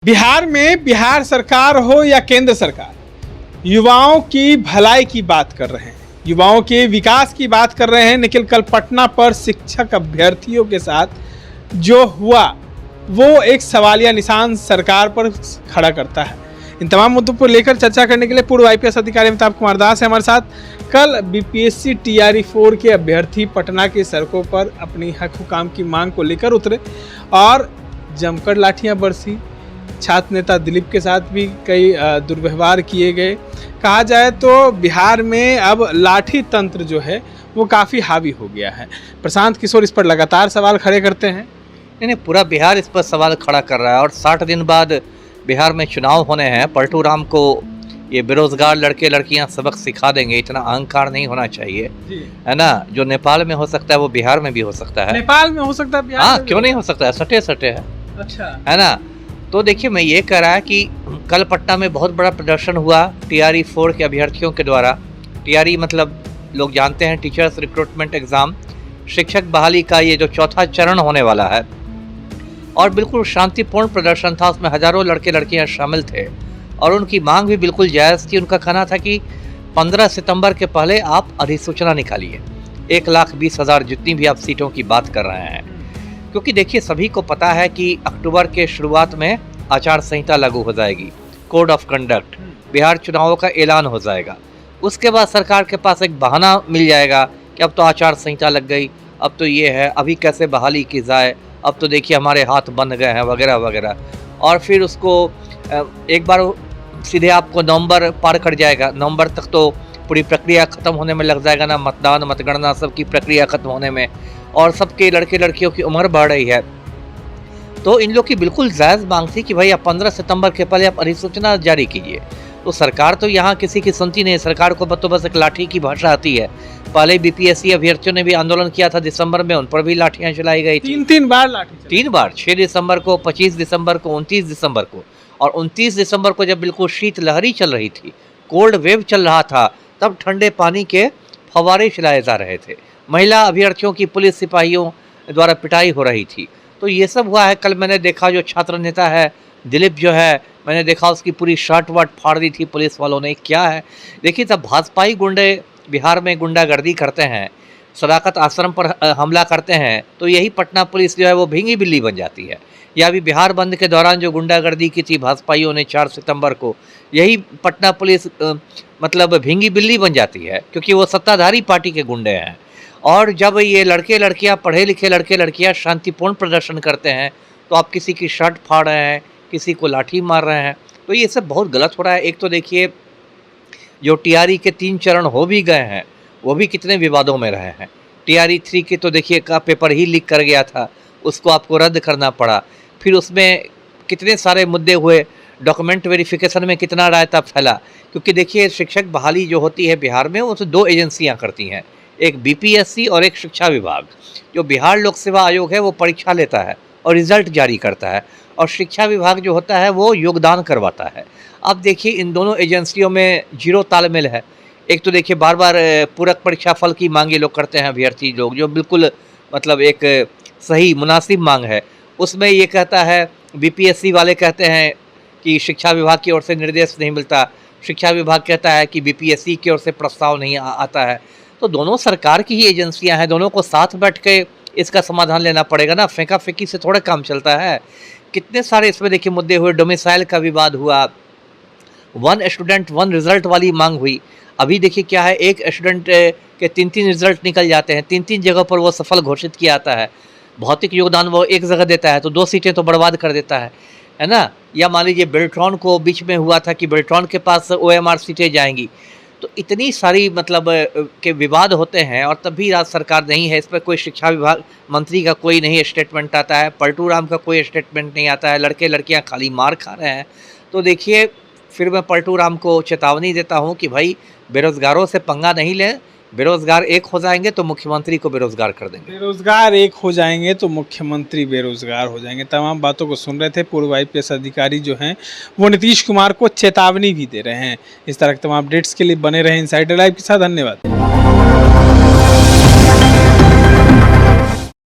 बिहार में बिहार सरकार हो या केंद्र सरकार, युवाओं की भलाई की बात कर रहे हैं, युवाओं के विकास की बात कर रहे हैं। लेकिन कल पटना पर शिक्षक अभ्यर्थियों के साथ जो हुआ वो एक सवालिया निशान सरकार पर खड़ा करता है। इन तमाम मुद्दों पर लेकर चर्चा करने के लिए पूर्व आईपीएस अधिकारी अमिताभ कुमार दास है हमारे साथ। कल बीपीएससी टीआरई 4 के अभ्यर्थी पटना की सड़कों पर अपनी हक हुकाम की मांग को लेकर उतरे और जमकर लाठियां बरसी। छात्र नेता दिलीप के साथ भी कई दुर्व्यवहार किए गए। कहा जाए तो बिहार में अब लाठी तंत्र जो है वो काफ़ी हावी हो गया है। प्रशांत किशोर इस पर लगातार सवाल खड़े करते हैं। नहीं, पूरा बिहार इस पर सवाल खड़ा कर रहा है। और 60 दिन बाद बिहार में चुनाव होने हैं। पलटू राम को ये बेरोजगार लड़के लड़कियां सबक सिखा देंगे, इतना अहंकार नहीं होना चाहिए, है ना। जो नेपाल में हो सकता है वो बिहार में भी हो सकता है। नेपाल में हो सकता है, बिहार हाँ, क्यों नहीं हो सकता है, सटे सटे है। अच्छा, है ना। तो देखिए, मैं ये कह रहा है कि कल पटना में बहुत बड़ा प्रदर्शन हुआ टीआरई 4 के अभ्यर्थियों के द्वारा। टीआरई मतलब लोग जानते हैं टीचर्स रिक्रूटमेंट एग्ज़ाम, शिक्षक बहाली का ये जो चौथा चरण होने वाला है। और बिल्कुल शांतिपूर्ण प्रदर्शन था, उसमें हज़ारों लड़के लड़कियां शामिल थे और उनकी मांग भी बिल्कुल जायज़ थी। उनका कहना था कि 15 सितंबर के पहले आप अधिसूचना निकालिए, 1,20,000 जितनी भी आप सीटों की बात कर रहे हैं। क्योंकि देखिए, सभी को पता है कि अक्टूबर के शुरुआत में आचार संहिता लागू हो जाएगी, कोड ऑफ कंडक्ट, बिहार चुनावों का ऐलान हो जाएगा। उसके बाद सरकार के पास एक बहाना मिल जाएगा कि अब तो आचार संहिता लग गई, अब तो ये है, अभी कैसे बहाली की जाए, अब तो देखिए हमारे हाथ बंद गए हैं, वगैरह वगैरह। और फिर उसको एक बार सीधे आपको नवंबर पार कर जाएगा। नवंबर तक तो पूरी प्रक्रिया ख़त्म होने में लग जाएगा ना, मतदान मतगणना सबकी प्रक्रिया ख़त्म होने में, और सबके लड़के लड़कियों की उम्र बढ़ रही है। तो इन लोग की बिल्कुल जायज़ मांग थी कि भाई आप 15 सितंबर के पहले आप अधिसूचना जारी कीजिए। तो सरकार तो यहाँ किसी की सुनती नहीं। सरकार को तो बस एक लाठी की भाषा आती है। पहले बीपीएससी अभ्यर्थियों ने भी आंदोलन किया था दिसंबर में, उन पर भी लाठियाँ चलाई गई थी। तीन बार लाठी, 3 बार, 6 दिसंबर को, 25 दिसंबर को, 29 दिसंबर को। और 29 दिसंबर को जब बिल्कुल शीतलहरी चल रही थी, कोल्ड वेव चल रहा था, तब ठंडे पानी के फव्वारे चलाए जा रहे थे। महिला अभ्यर्थियों की पुलिस सिपाहियों द्वारा पिटाई हो रही थी। तो ये सब हुआ है। कल मैंने देखा जो छात्र नेता है दिलीप जो है, मैंने देखा उसकी पूरी शर्ट वर्ट फाड़ दी थी पुलिस वालों ने। क्या है, देखिए, तब भाजपाई गुंडे बिहार में गुंडागर्दी करते हैं, सदाकत आश्रम पर हमला करते हैं, तो यही पटना पुलिस जो है वो भींगी बिल्ली बन जाती है। या अभी बिहार बंद के दौरान जो गुंडागर्दी की थी भाजपाइयों ने 4 सितंबर को, यही पटना पुलिस मतलब भींगी बिल्ली बन जाती है, क्योंकि वो सत्ताधारी पार्टी के गुंडे हैं। और जब ये लड़के लड़कियां, पढ़े लिखे लड़के लड़कियां शांतिपूर्ण प्रदर्शन करते हैं, तो आप किसी की शर्ट फाड़ रहे हैं, किसी को लाठी मार रहे हैं, तो ये सब बहुत गलत हो रहा है। एक तो देखिए, जो टीआरई के 3 चरण हो भी गए हैं, वो भी कितने विवादों में रहे हैं। टीआरई 3 के तो देखिए का पेपर ही लीक कर गया था, उसको आपको रद्द करना पड़ा। फिर उसमें कितने सारे मुद्दे हुए, डॉक्यूमेंट वेरिफिकेशन में कितना रायता फैला। क्योंकि देखिए, शिक्षक बहाली जो होती है बिहार में, वो तो 2 एजेंसियाँ करती हैं, एक बीपीएससी और एक शिक्षा विभाग। जो बिहार लोक सेवा आयोग है वो परीक्षा लेता है और रिजल्ट जारी करता है, और शिक्षा विभाग जो होता है वो योगदान करवाता है। अब देखिए, इन दोनों एजेंसियों में जीरो तालमेल है। एक तो देखिए, बार बार पूरक परीक्षा फल की मांग ये लोग करते हैं अभ्यर्थी लोग, जो बिल्कुल मतलब एक सही मुनासिब मांग है। उसमें ये कहता है, बीपीएससी वाले कहते हैं कि शिक्षा विभाग की ओर से निर्देश नहीं मिलता, शिक्षा विभाग कहता है कि बीपीएससी की ओर से प्रस्ताव नहीं आता है। तो दोनों सरकार की ही एजेंसियां हैं, दोनों को साथ बैठ के इसका समाधान लेना पड़ेगा ना। फेंका फेंकी से थोड़ा काम चलता है। कितने सारे इसमें देखिए मुद्दे हुए। डोमिसाइल का विवाद हुआ, 1 स्टूडेंट 1 रिजल्ट वाली मांग हुई। अभी देखिए क्या है, एक स्टूडेंट के 3-3 रिजल्ट निकल जाते हैं, 3-3 जगह पर वो सफल घोषित किया जाता है। भौतिक योगदान वो एक जगह देता है तो 2 सीटें तो बर्बाद कर देता है ना। या मान लीजिए बेल्ट्रॉन को बीच में हुआ था कि बेल्ट्रॉन के पास OMR सीटें जाएंगी। तो इतनी सारी मतलब के विवाद होते हैं, और तब भी राज्य सरकार नहीं है। इस पर कोई शिक्षा विभाग मंत्री का कोई नहीं स्टेटमेंट आता है, पलटू राम का कोई स्टेटमेंट नहीं आता है, लड़के लड़कियां खाली मार खा रहे हैं। तो देखिए, फिर मैं पलटू राम को चेतावनी देता हूं कि भाई, बेरोजगारों से पंगा नहीं लें। बेरोजगार एक हो जाएंगे तो मुख्यमंत्री को बेरोजगार कर देंगे। बेरोजगार एक हो जाएंगे तो मुख्यमंत्री बेरोजगार हो जाएंगे। तमाम बातों को सुन रहे थे पूर्व आईपीएस अधिकारी जो हैं वो नीतीश कुमार को चेतावनी भी दे रहे हैं। इस तरह के तमाम अपडेट्स के लिए बने रहे इनसाइडर लाइव के साथ। धन्यवाद।